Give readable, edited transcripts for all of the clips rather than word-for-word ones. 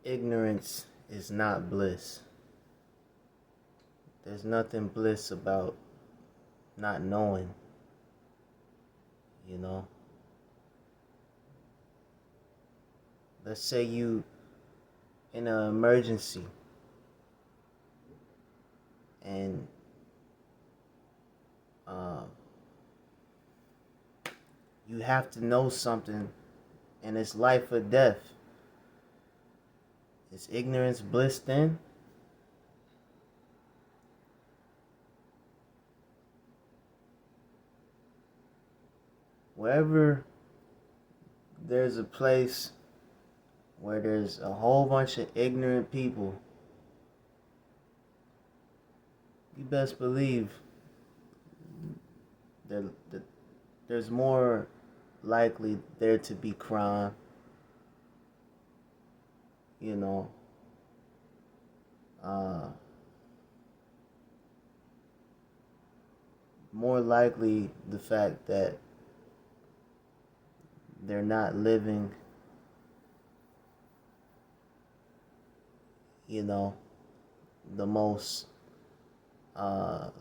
Ignorance is not bliss. There's nothing bliss about not knowing, you know. Let's say you in an emergency and uh, you have to know something and it's life or death. Is ignorance bliss then? Wherever there's a place where there's a whole bunch of ignorant people, you best believe that there's more likely there to be crime, you know. Uh, More likely the fact that they're not living, you know, the most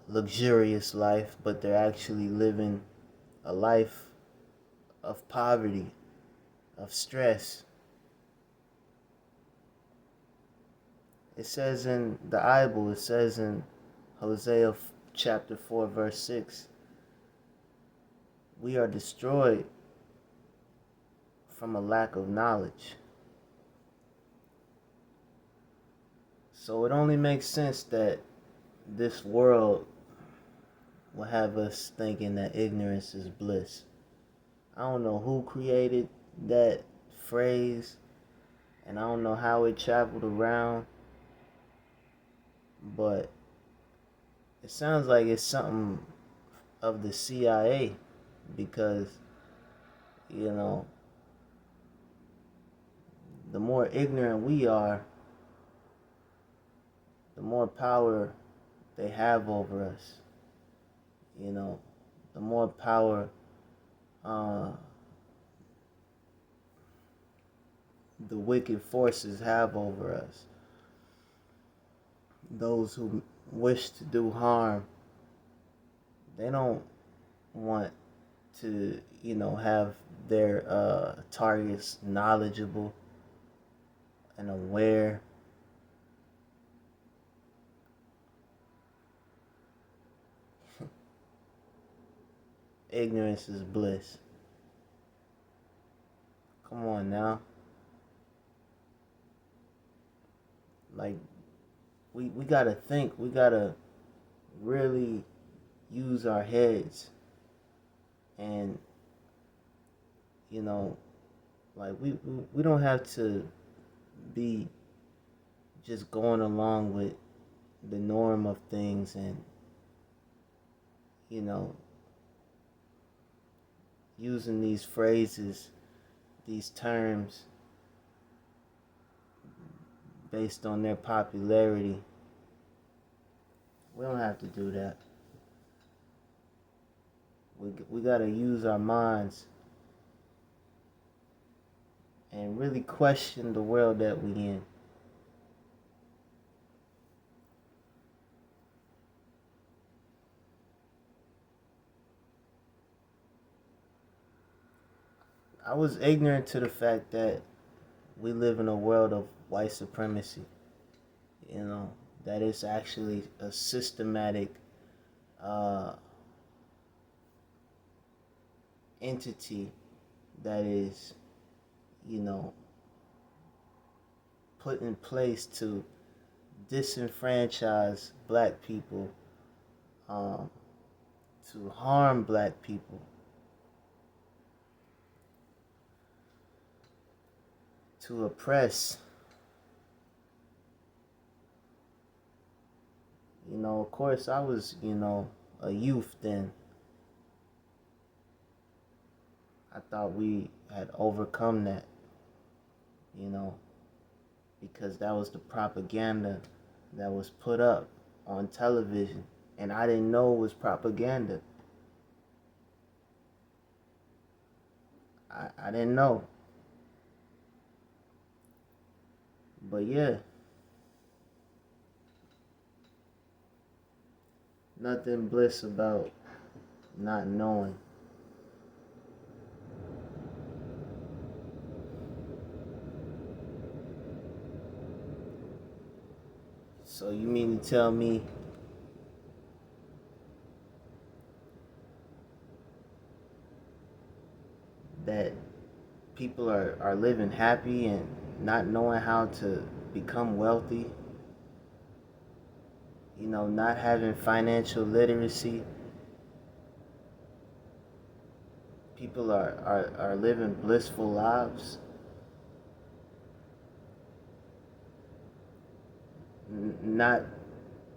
luxurious life, but they're actually living a life of poverty, of stress. It says in the Bible, it says in Hosea chapter 4, verse 6, we are destroyed from a lack of knowledge. So it only makes sense that this world will have us thinking that ignorance is bliss. I don't know who created that phrase, and I don't know how it traveled around, but it sounds like it's something of the CIA because, you know, the more ignorant we are, the more power they have over us. You know, the more power the wicked forces have over us. Those who wish to do harm, they don't want to, you know, have their targets knowledgeable and aware. Ignorance is bliss. Come on now. Like, we gotta think. We gotta really use our heads. And, you know, like, we don't have to be just going along with the norm of things and, you know, using these phrases, these terms based on their popularity. We don't have to do that. We gotta use our minds and really question the world that we in. I was ignorant to the fact that we live in a world of white supremacy. You know, that it's actually a systematic uh, entity that is, you know, put in place to disenfranchise black people, um, to harm black people, to oppress. You know, of course, I was, you know, a youth then. I thought we had overcome that, you know, because that was the propaganda that was put up on television. And I didn't know it was propaganda. I didn't know. But yeah, nothing bliss about not knowing. So you mean to tell me that people are living happy and not knowing how to become wealthy, not having financial literacy? People are living blissful lives, not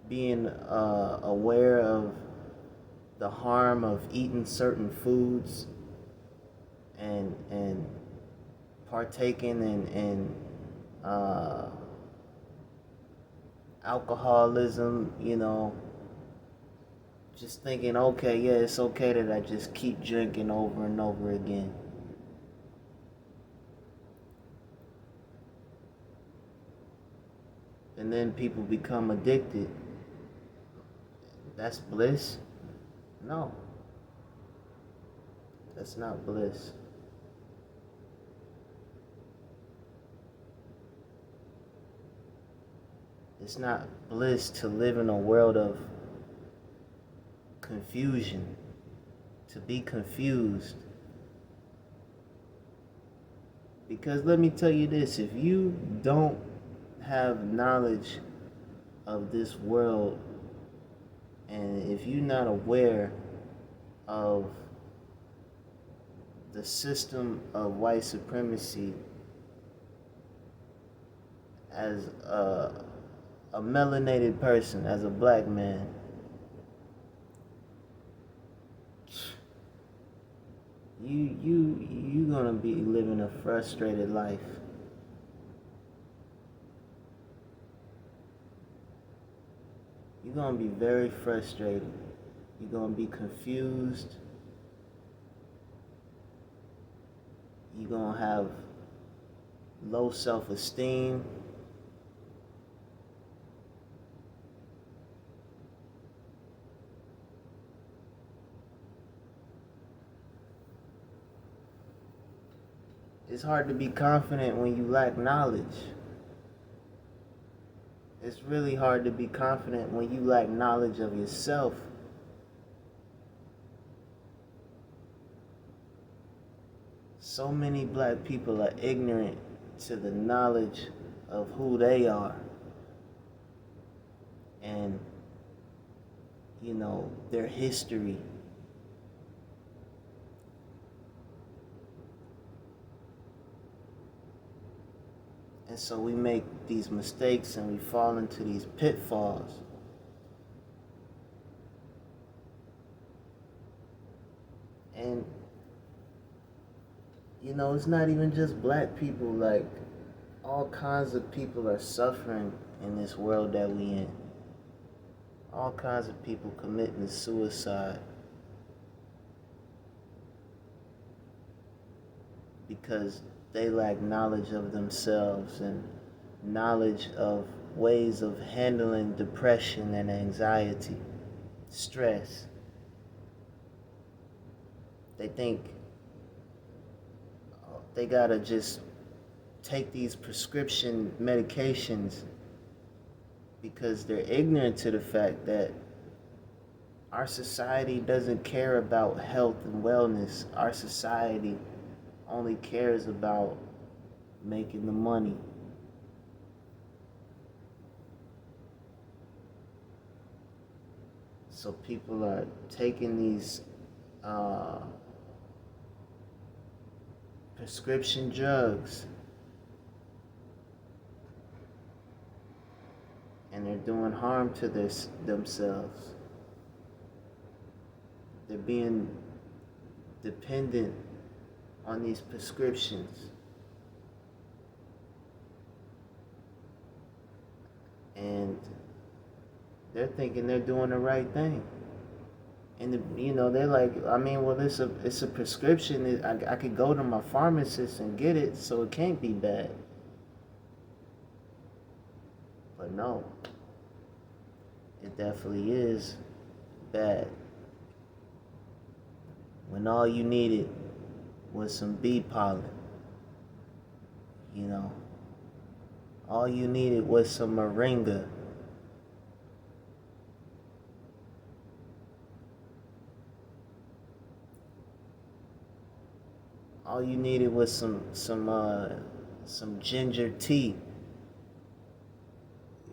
being aware of the harm of eating certain foods and partaking in alcoholism, just thinking, okay, yeah, it's okay that I just keep drinking over and over again. And then people become addicted. That's bliss? No, that's not bliss. It's not bliss to live in a world of confusion, to be confused. Because let me tell you this, if you don't have knowledge of this world, and if you're not aware of the system of white supremacy as a melanated person, as a black man, you gonna be living a frustrated life. You're gonna be very frustrated. You're gonna be confused. You're gonna have low self-esteem. It's hard to be confident when you lack knowledge. It's really hard to be confident when you lack knowledge of yourself. So many black people are ignorant to the knowledge of who they are. And, their history. And so we make these mistakes and we fall into these pitfalls. And, it's not even just black people. Like, all kinds of people are suffering in this world that we in. All kinds of people committing suicide because they lack knowledge of themselves and knowledge of ways of handling depression and anxiety, stress. They think they gotta just take these prescription medications because they're ignorant to the fact that our society doesn't care about health and wellness. Our society only cares about making the money. So people are taking these prescription drugs and they're doing harm to themselves. They're being dependent on these prescriptions. And they're thinking they're doing the right thing. And they're like, well, it's a prescription. I could go to my pharmacist and get it, so it can't be bad. But no, it definitely is bad. When all you needed was some bee pollen, you know, all you needed was some moringa. All you needed was some ginger tea,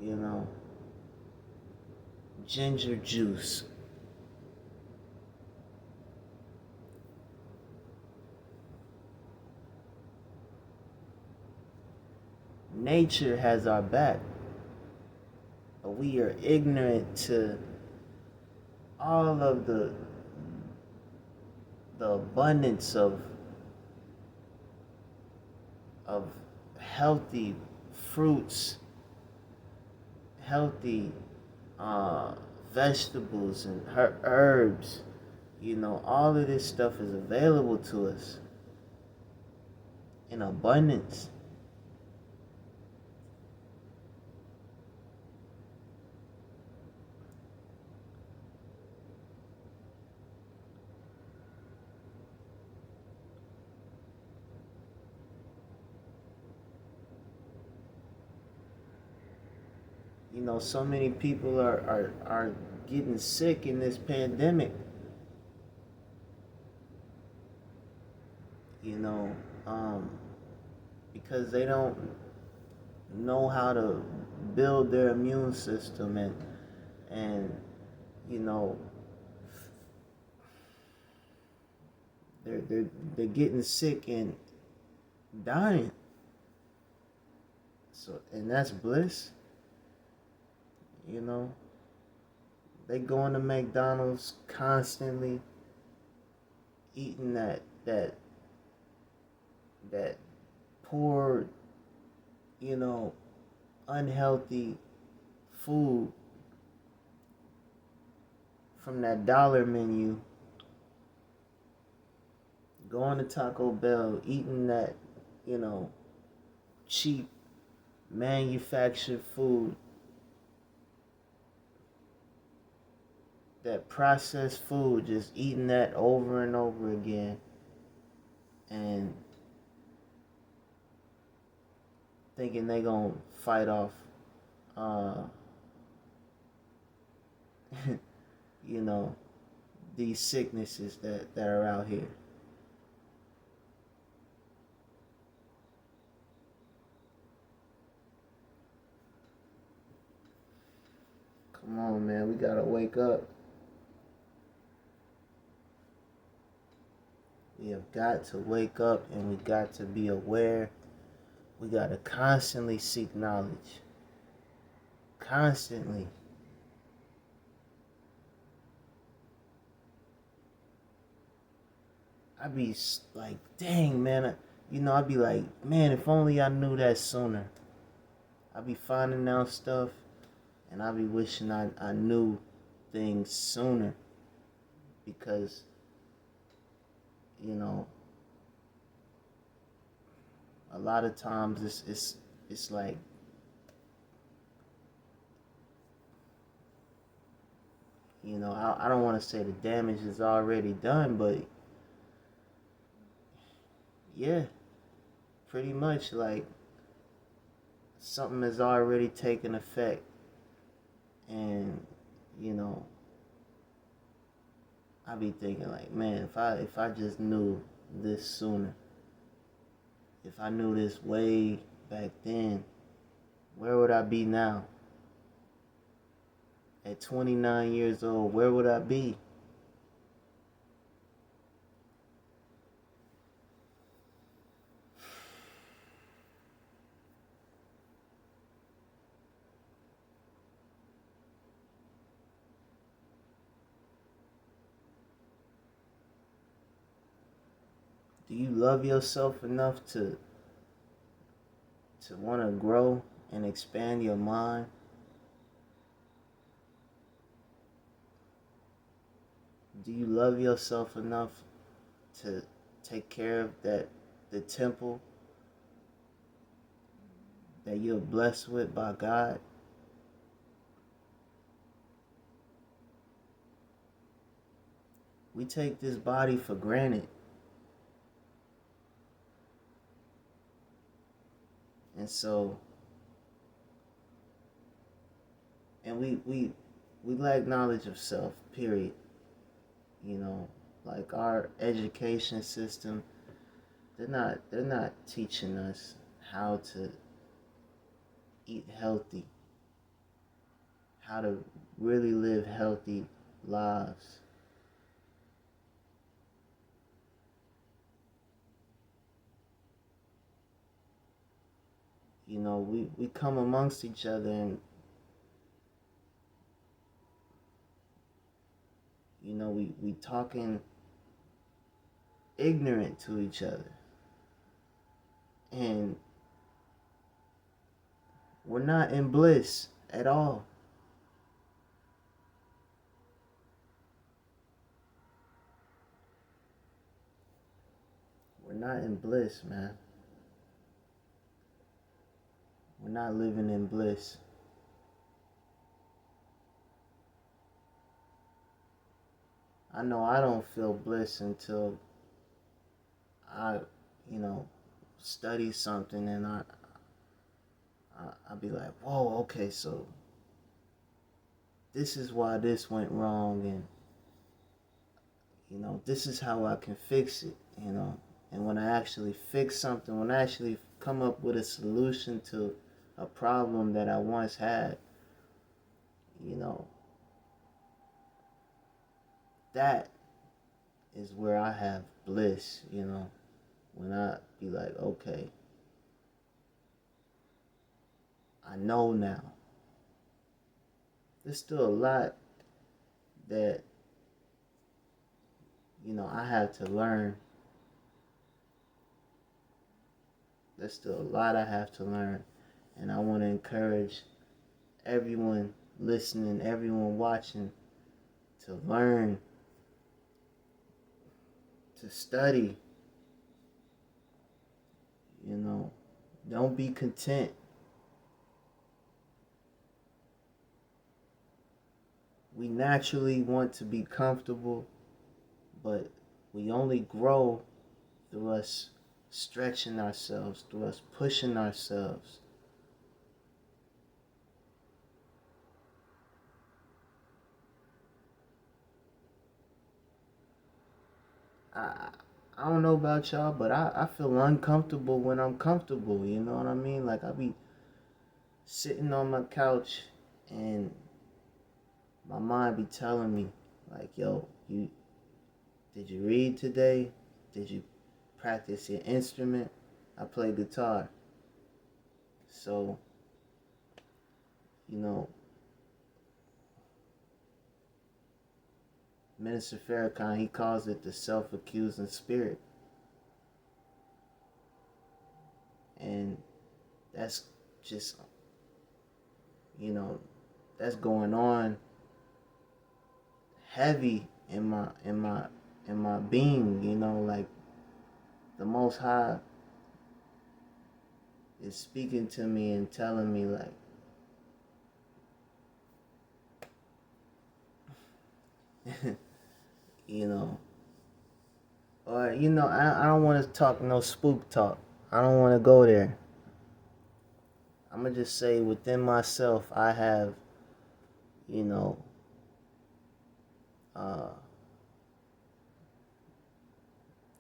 you know, ginger juice. Nature has our back, but we are ignorant to all of the abundance of healthy fruits, healthy uh, vegetables and herbs. You know, all of this stuff is available to us in abundance. You know, so many people are getting sick in this pandemic. You know, um, because they don't know how to build their immune system and you know they're getting sick and dying. So and that's bliss. You know, they going to McDonald's constantly, eating that poor, you know, unhealthy food from that dollar menu, going to Taco Bell, eating that, you know, cheap manufactured food, that processed food, just eating that over and over again, and thinking they gonna fight off, uh, you know, these sicknesses that are out here. Come on, man, we gotta wake up. We have got to wake up and we got to be aware. We gotta constantly seek knowledge. Constantly. I be like, dang, man. You know, I be like, man, if only I knew that sooner. I be finding out stuff and I be wishing I knew things sooner because, you know, a lot of times it's like, you know, I don't want to say the damage is already done, but yeah, pretty much like something has already taken effect, and you know, I be thinking like, man, if I just knew this sooner, if I knew this way back then, where would I be now? At 29 years old, where would I be? Do you love yourself enough to want to grow and expand your mind? Do you love yourself enough to take care of the temple that you're blessed with by God? we take this body for granted. And so, and we lack knowledge of self, period. You know, like our education system, they're not teaching us how to eat healthy, how to really live healthy lives. You know, we come amongst each other and, you know, we talking ignorant to each other. And we're not in bliss at all. We're not in bliss, man. We're not living in bliss. I know I don't feel bliss until I, you know, study something and I'll be like, whoa, okay, so this is why this went wrong, and you know, this is how I can fix it, you know. And when I actually fix something, when I actually come up with a solution to a problem that I once had, you know, that is where I have bliss, you know. When I be like, okay, I know now. There's still a lot that, you know, I have to learn. There's still a lot I have to learn. And I want to encourage everyone listening, everyone watching to learn, to study. You know, don't be content. We naturally want to be comfortable, but we only grow through us stretching ourselves, through us pushing ourselves. I I don't know about y'all, but I feel uncomfortable when I'm comfortable, you know what I mean? Like I be sitting on my couch and my mind be telling me like, yo, you did you read today? Did you practice your instrument? I play guitar. So, you know, Minister Farrakhan, he calls it the self-accusing spirit. And that's just, you know, that's going on heavy in my being, you know, like the Most High is speaking to me and telling me like, you know, or you know, I don't want to talk no spook talk. I don't want to go there. I'm gonna just say within myself, I have, you know, uh,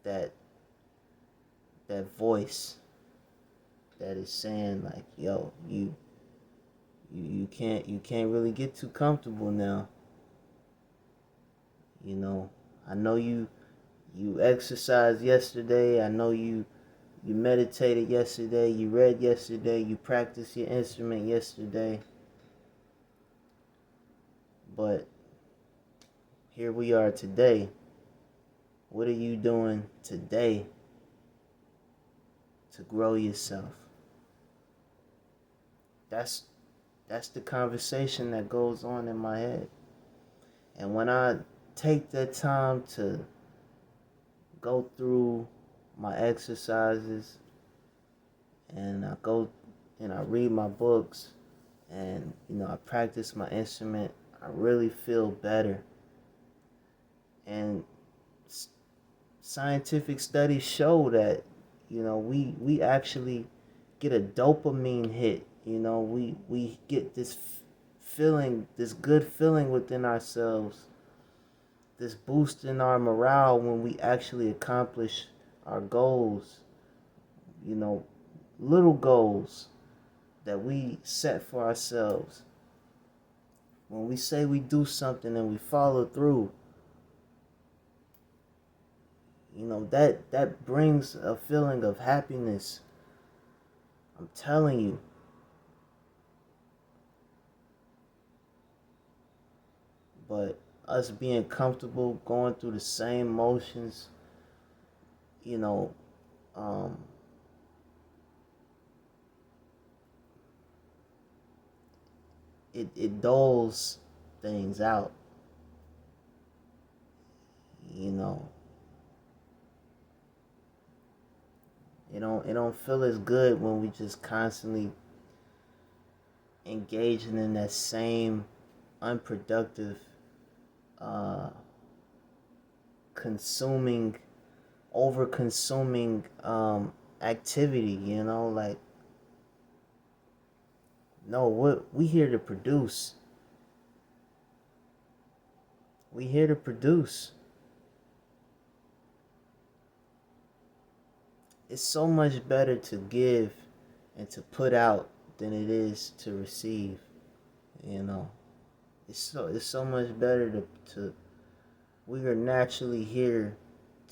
that that voice that is saying like, yo, you can't really get too comfortable now. You know, I know you exercised yesterday. I know you meditated yesterday. You read yesterday. You practiced your instrument yesterday. But here we are today. What are you doing today to grow yourself? That's that's the conversation that goes on in my head. And when I take that time to go through my exercises and I go and I read my books and you know I practice my instrument, I really feel better. And scientific studies show that, we actually get a dopamine hit. We get this feeling, this good feeling within ourselves, this boost in our morale when we actually accomplish our goals, you know, little goals that we set for ourselves. When we say we do something and we follow through, that brings a feeling of happiness. I'm telling you. But us being comfortable going through the same motions, you know, um, it doles things out. You know, it don't feel as good when we just constantly engaging in that same unproductive, uh, consuming, over consuming activity. Like, no, what we here to produce. We here to produce. It's so much better to give and to put out than it is to receive. You know, it's so much better to we are naturally here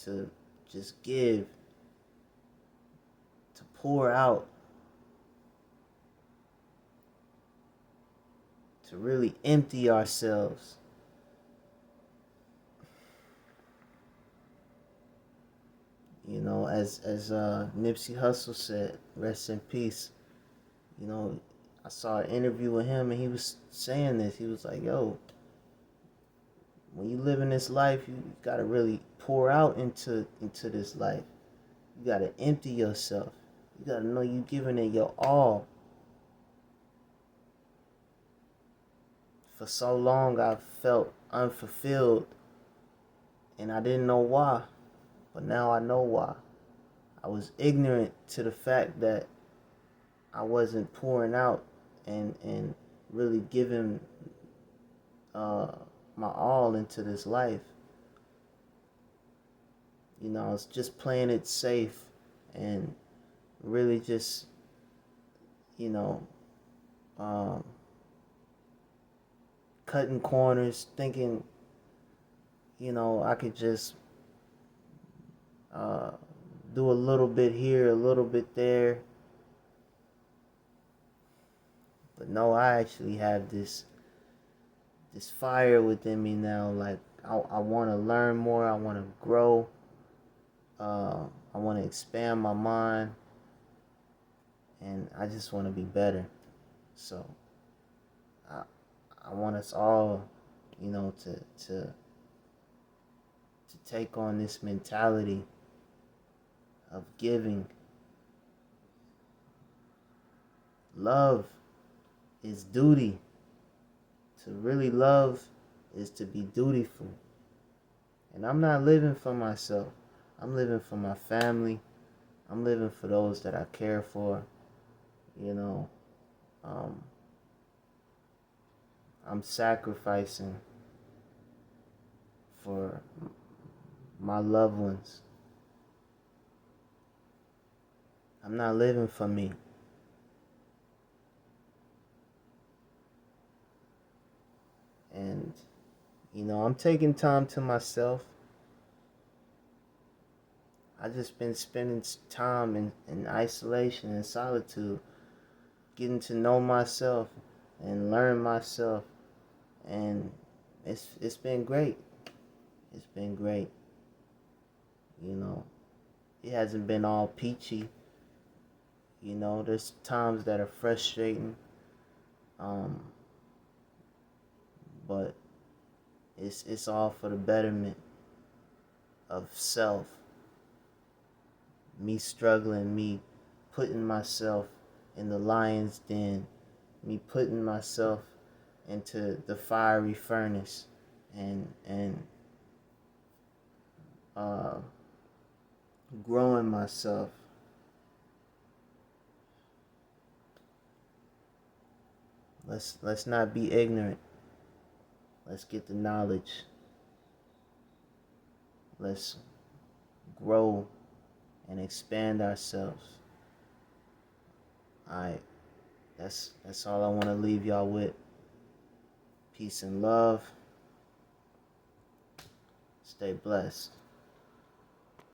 to just give, to pour out, to really empty ourselves. As Nipsey Hussle said, rest in peace. You know, I saw an interview with him and he was saying this. He was like, "Yo, when you live in this life, you gotta really pour out into this life. You gotta empty yourself. You gotta know you giving it your all." For so long, I felt unfulfilled, and I didn't know why. But now I know why. I was ignorant to the fact that I wasn't pouring out and really giving uh, my all into this life. I was just playing it safe and really just, you know, um, cutting corners, thinking, I could just uh, do a little bit here, a little bit there. But no, I actually have this fire within me now. Like, I want to learn more. I want to grow. I want to expand my mind, and I just want to be better. So I I want us all, to take on this mentality of giving. Love is duty. To really love is to be dutiful. And I'm not living for myself. I'm living for my family. I'm living for those that I care for. You know, um, I'm sacrificing for my loved ones. I'm not living for me. And, I'm taking time to myself. I just been spending time in isolation and solitude, getting to know myself and learn myself, and it's been great. It's been great. You know, it hasn't been all peachy. There's times that are frustrating, um, but it's all for the betterment of self. Me struggling, me putting myself in the lion's den, me putting myself into the fiery furnace, and uh, growing myself. Let's not be ignorant. Let's get the knowledge. Let's grow and expand ourselves. Alright, that's all I want to leave y'all with. Peace and love. Stay blessed.